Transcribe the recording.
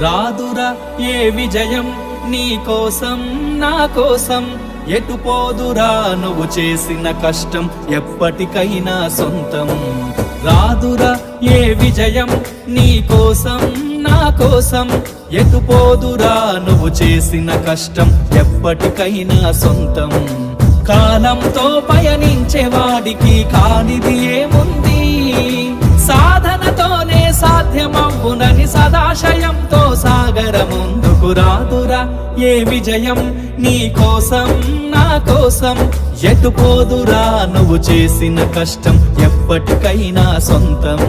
రాదురా ఏ విజయం నీ కోసం నా కోసం, ఎటు పోదురా నువ్వు చేసిన కష్టం ఎప్పటికైనా సొంతం. రాదురా ఏ విజయం నీ కోసం నా కోసం, ఎటు పోదురా నువ్వు చేసిన కష్టం ఎప్పటికైనా సొంతం. కాలంతో పయనించే వాడికి కానిది ఏముంది, సాధనతోనే సాధ్యమవునని సదాశయంతో సాగర ముందుకు. రాదురా ఏ విజయం నీ కోసం నా కోసం, ఎటు పోదురా నువ్వు చేసిన కష్టం ఎప్పటికైనా సొంతం.